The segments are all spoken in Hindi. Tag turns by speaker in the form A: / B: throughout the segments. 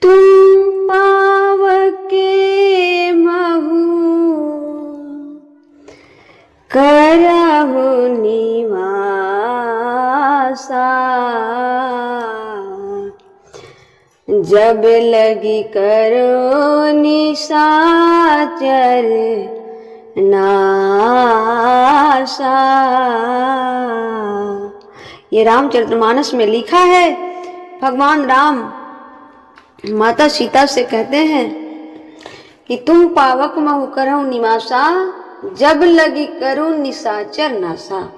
A: तुम पावके महु करहु निवासा, जब लगी करो निशाचर नासा। ये रामचरितमानस में लिखा है। भगवान राम माता सीता से कहते हैं कि तुम पावक महु करहु निवासा, जब लगी करो निशाचर नासा।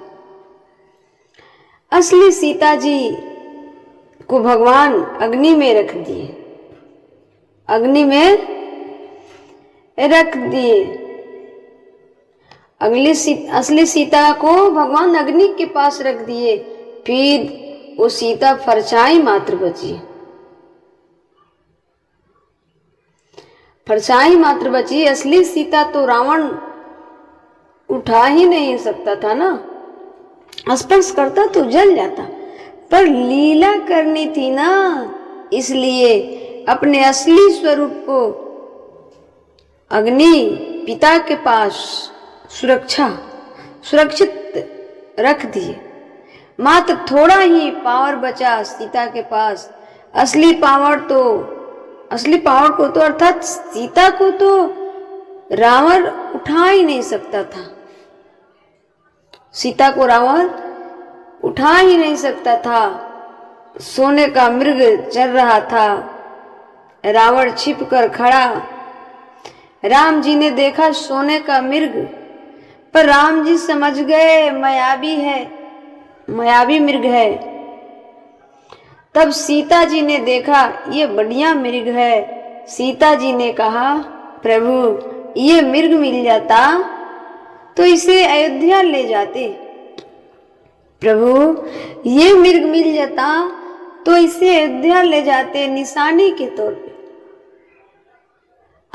A: असली सीता जी को भगवान अग्नि में रख दिए, अग्नि में रख दिए। असली सीता को भगवान अग्नि के पास रख दिए, फिर वो सीता परछाई मात्र बची, परछाई मात्र बची। असली सीता तो रावण उठा ही नहीं सकता था ना, स्पर्श करता तो जल जाता, पर लीला करनी थी ना, इसलिए अपने असली स्वरूप को अग्नि पिता के पास सुरक्षित रख दिए। मात्र थोड़ा ही पावर बचा सीता के पास। असली पावर को तो अर्थात सीता को तो रावण उठा ही नहीं सकता था, सीता को रावण उठा ही नहीं सकता था। सोने का मृग चल रहा था, रावण छिप कर खड़ा। राम जी ने देखा सोने का मृग, पर राम जी समझ गए मायावी है, मायावी मृग है। तब सीता जी ने देखा ये बढ़िया मृग है। सीता जी ने कहा प्रभु ये मृग मिल जाता तो इसे अयोध्या ले जाते, प्रभु ये मृग मिल जाता तो इसे अयोध्या ले जाते निशानी के तौर पे।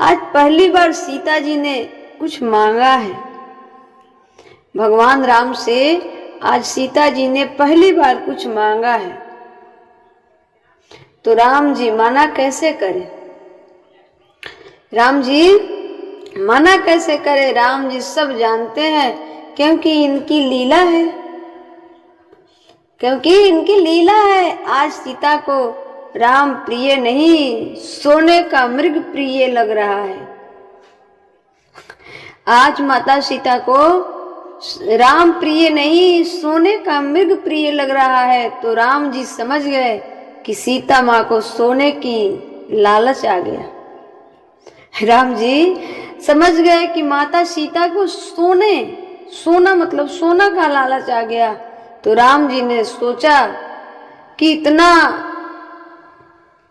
A: आज पहली बार सीता जी ने कुछ मांगा है भगवान राम से, आज सीता जी ने पहली बार कुछ मांगा है, तो राम जी मना कैसे करे? राम जी मना कैसे करे? राम जी सब जानते हैं, क्योंकि इनकी लीला है, क्योंकि इनकी लीला है। आज सीता को राम प्रिय नहीं, सोने का मृग प्रिय लग रहा है। आज माता सीता को राम प्रिय नहीं, सोने का मृग प्रिय लग रहा है। तो राम जी समझ गए कि सीता माँ को सोने की लालच आ गया। राम जी समझ गए कि माता सीता को सोना मतलब सोना का लालच आ गया। तो राम जी ने सोचा कि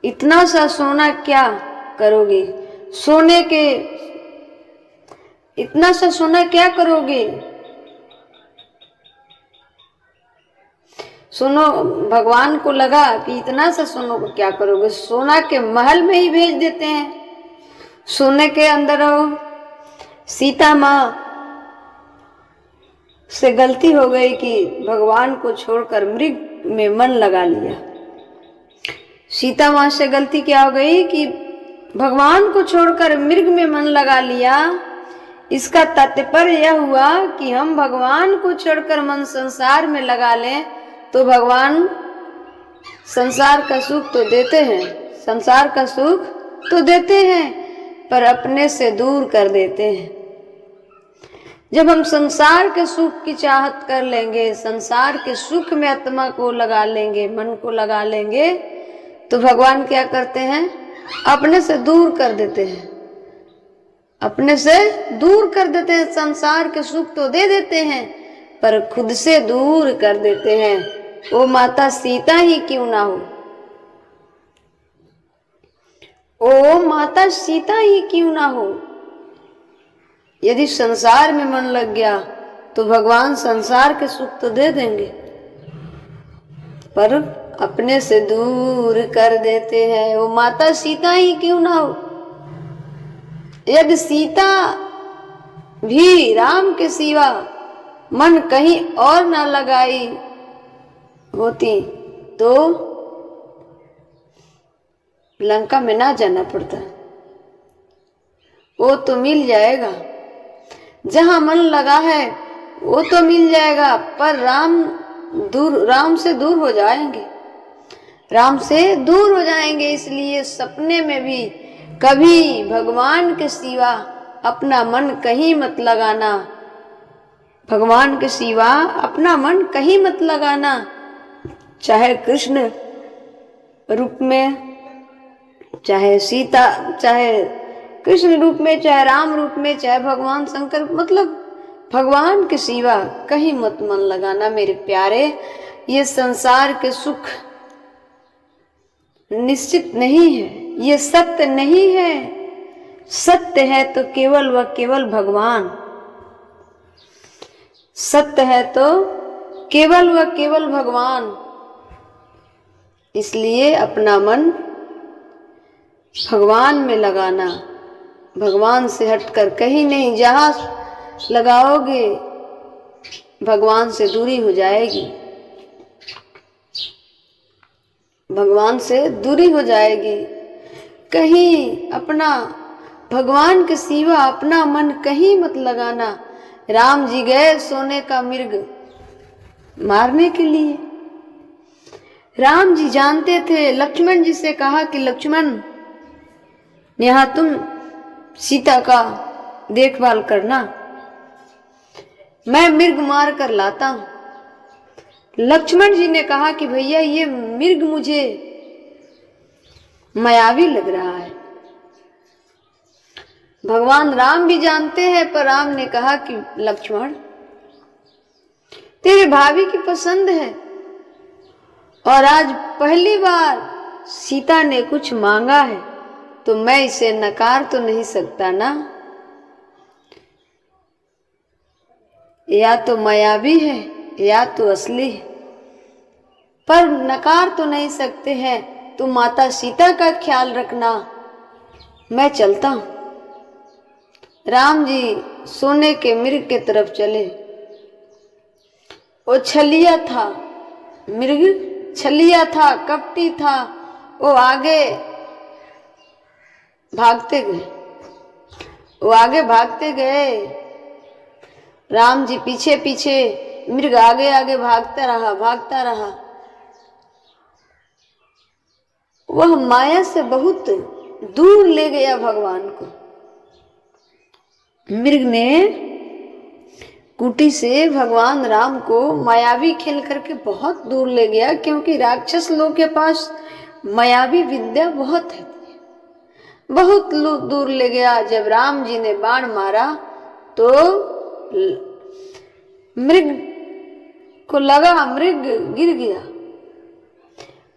A: इतना सा सोना क्या करोगे? इतना सा सोना क्या करोगे? सुनो, भगवान को लगा कि इतना सा सोना को क्या करोगे? सोना के महल में ही भेज देते हैं, सोने के अंदर रहो। सीता माँ से गलती हो गई कि भगवान को छोड़कर मृग में मन लगा लिया। सीता माँ से गलती क्या हो गई कि भगवान को छोड़कर मृग में मन लगा लिया। इसका तात्पर्य यह हुआ कि हम भगवान को छोड़कर मन संसार में लगा लें तो भगवान संसार का सुख तो देते हैं, संसार का सुख तो देते हैं, पर अपने से दूर कर देते हैं। जब हम संसार के सुख की चाहत कर लेंगे, संसार के सुख में आत्मा को लगा लेंगे, मन को लगा लेंगे, तो भगवान क्या करते हैं? अपने से दूर कर देते हैं, अपने से दूर कर देते हैं। संसार के सुख तो दे देते हैं, पर खुद से दूर कर देते हैं। वो माता सीता ही क्यों ना हो, ओ माता सीता ही क्यों ना हो। यदि संसार में मन लग गया तो भगवान संसार के सुख तो दे देंगे, पर अपने से दूर कर देते हैं। वो माता सीता ही क्यों ना हो। यदि सीता भी राम के सिवा मन कहीं और ना लगाई होती तो लंका में ना जाना पड़ता, वो तो मिल जाएगा। जहां मन लगा है वो तो मिल जाएगा, पर राम से दूर हो जाएंगे, राम से दूर हो जाएंगे। इसलिए सपने में भी कभी भगवान के सिवा अपना मन कहीं मत लगाना, भगवान के सिवा अपना मन कहीं मत लगाना। चाहे कृष्ण रूप में, चाहे सीता, चाहे कृष्ण रूप में, चाहे राम रूप में, चाहे भगवान शंकर, मतलब भगवान के सिवा कहीं मत मन लगाना मेरे प्यारे। ये संसार के सुख निश्चित नहीं है, ये सत्य नहीं है। सत्य है तो केवल व केवल भगवान, सत्य है तो केवल व केवल भगवान। इसलिए अपना मन भगवान में लगाना, भगवान से हटकर कहीं नहीं। जहां लगाओगे भगवान से दूरी हो जाएगी, भगवान से दूरी हो जाएगी। कहीं अपना भगवान के सिवा अपना मन कहीं मत लगाना। राम जी गए सोने का मिर्ग मारने के लिए। राम जी जानते थे, लक्ष्मण जी से कहा कि लक्ष्मण यहाँ तुम सीता का देखभाल करना, मैं मिर्ग मार कर लाता हूं। लक्ष्मण जी ने कहा कि भैया ये मिर्ग मुझे मायावी लग रहा है। भगवान राम भी जानते हैं, पर राम ने कहा कि लक्ष्मण तेरे भाभी की पसंद है, और आज पहली बार सीता ने कुछ मांगा है तो मैं इसे नकार तो नहीं सकता ना। या तो मायावी है या तो असली है, पर नकार तो नहीं सकते हैं। तुम माता सीता का ख्याल रखना, मैं चलता हूं। राम जी सोने के मिर्ग के तरफ चले। वो छलिया था, मिर्ग छलिया था, कपटी था। वो आगे भागते गए, वो आगे भागते गए, राम जी पीछे पीछे, मिर्ग आगे आगे भागता रहा, भागता रहा। वह माया से बहुत दूर ले गया भगवान को। मिर्ग ने कुटी से भगवान राम को मायावी खेल करके बहुत दूर ले गया, क्योंकि राक्षस लोग के पास मायावी विद्या बहुत है। बहुत दूर ले गया। जब राम जी ने बाण मारा तो मृग को लगा, मृग गिर गया।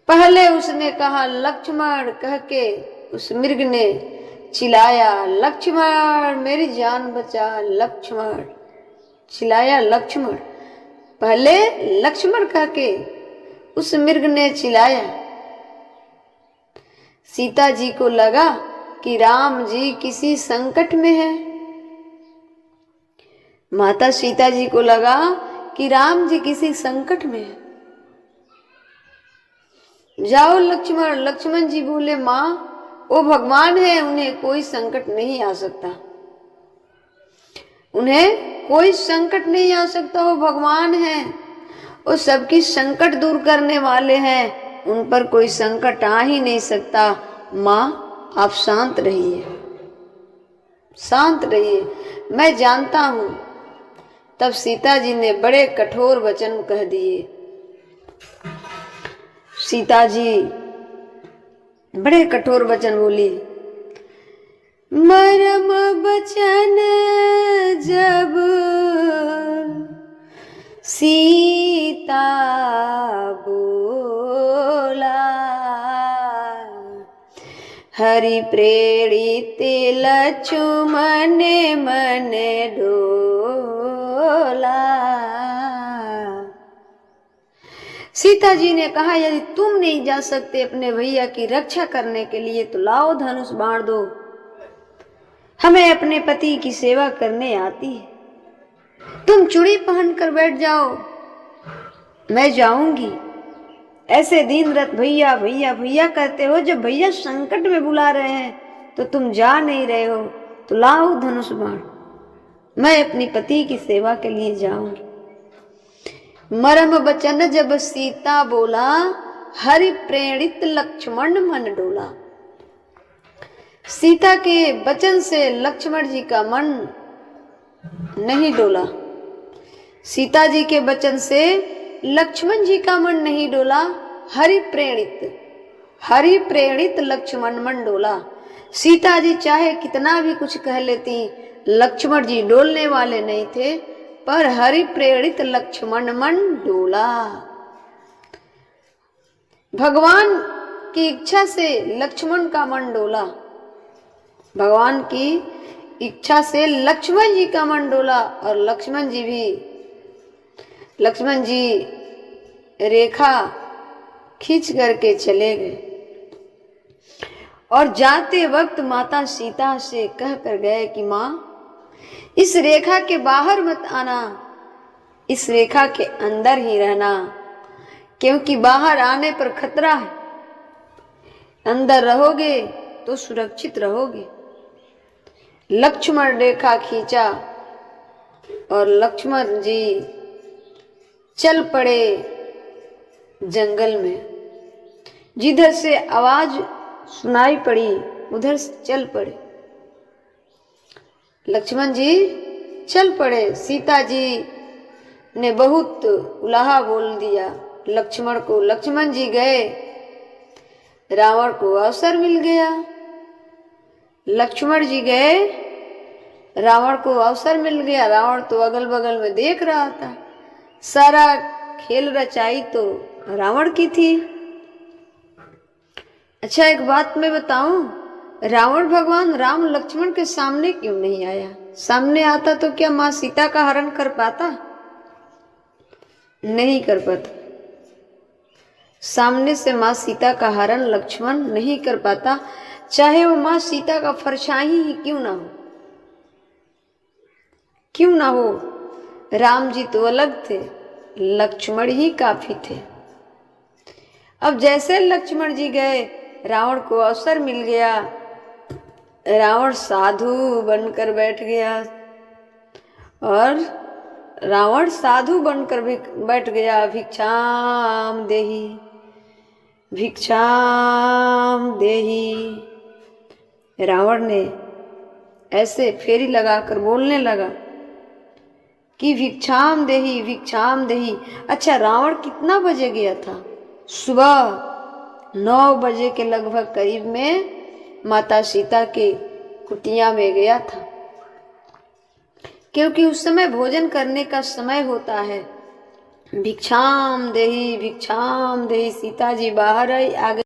A: पहले उसने कहा लक्ष्मण कह के उस मृग ने चिल्लाया, लक्ष्मण मेरी जान बचा, लक्ष्मण चिल्लाया, लक्ष्मण। पहले लक्ष्मण कह के उस मृग ने चिल्लाया। सीता जी को लगा कि राम जी किसी संकट में है। माता सीता जी को लगा कि राम जी किसी संकट में है। जाओ लक्ष्मण। लक्ष्मण जी बोले, माँ वो भगवान है, उन्हें कोई संकट नहीं आ सकता, उन्हें कोई संकट नहीं आ सकता। वो भगवान है, वो सबकी संकट दूर करने वाले हैं, उन पर कोई संकट आ ही नहीं सकता। माँ आप शांत रहिए, शांत रहिए, मैं जानता हूं। तब सीता जी ने बड़े कठोर वचन कह दिए। सीता जी बड़े कठोर वचन बोली। मरम बचन जब सीता बोला, हरि प्रेरित लक्ष्मण मन डोला। सीता जी ने कहा, यदि तुम नहीं जा सकते अपने भैया की रक्षा करने के लिए तो लाओ धनुष बाण दो, हमें अपने पति की सेवा करने आती है। तुम चूड़ी पहनकर बैठ जाओ, मैं जाऊंगी। ऐसे दिन रात भैया भैया भैया करते हो, जब भैया संकट में बुला रहे हैं तो तुम जा नहीं रहे हो, तो लाओ धनुष बाण, मैं अपनी पति की सेवा के लिए जाऊंगी। मरम बचन जब सीता बोला, हरि प्रेरित लक्ष्मण मन डोला। सीता के वचन से लक्ष्मण जी का मन नहीं डोला, सीता जी के वचन से लक्ष्मण जी का मन नहीं डोला। हरि प्रेरित लक्ष्मण मन डोला। सीता जी चाहे कितना भी कुछ कह लेती, लक्ष्मण जी डोलने वाले नहीं थे, पर हरि प्रेरित लक्ष्मण मन डोला। भगवान की इच्छा से लक्ष्मण का मन डोला, भगवान की इच्छा से लक्ष्मण जी का मन डोला। और लक्ष्मण जी रेखा खींच करके चले गए और जाते वक्त माता सीता से कह कर गए कि माँ, इस रेखा के बाहर मत आना, इस रेखा के अंदर ही रहना, क्योंकि बाहर आने पर खतरा है, अंदर रहोगे तो सुरक्षित रहोगे। लक्ष्मण रेखा खींचा और लक्ष्मण जी चल पड़े जंगल में। जिधर से आवाज सुनाई पड़ी उधर से चल पड़े। लक्ष्मण जी चल पड़े। सीता जी ने बहुत उलाहा बोल दिया लक्ष्मण को। लक्ष्मण जी गए, रावण को अवसर मिल गया। लक्ष्मण जी गए, रावण को अवसर मिल गया। रावण तो अगल बगल में देख रहा था। सारा खेल रचाई तो रावण की थी। अच्छा, एक बात मैं बताऊं, रावण भगवान राम लक्ष्मण के सामने क्यों नहीं आया? सामने आता तो क्या मां सीता का हरण कर पाता? नहीं कर पाता। सामने से मां सीता का हरण लक्ष्मण नहीं कर पाता, चाहे वो मां सीता का परछाई ही क्यों ना हो। क्यों ना हो, राम जी तो अलग थे, लक्ष्मण ही काफी थे। अब जैसे लक्ष्मण जी गए, रावण को अवसर मिल गया। रावण साधु बनकर बैठ गया और रावण साधु बनकर बैठ गया। भिक्षाम देहि, भिक्षाम देहि। रावण ने ऐसे फेरी लगाकर बोलने लगा कि भिक्षाम देहि, भिक्षाम देहि। अच्छा, रावण कितना बजे गया था? सुबह 9 बजे के लगभग करीब में माता सीता के कुटिया में गया था, क्योंकि उस समय भोजन करने का समय होता है। भिक्षाम देहि, भिक्षाम देहि। सीता जी बाहर आई, आगे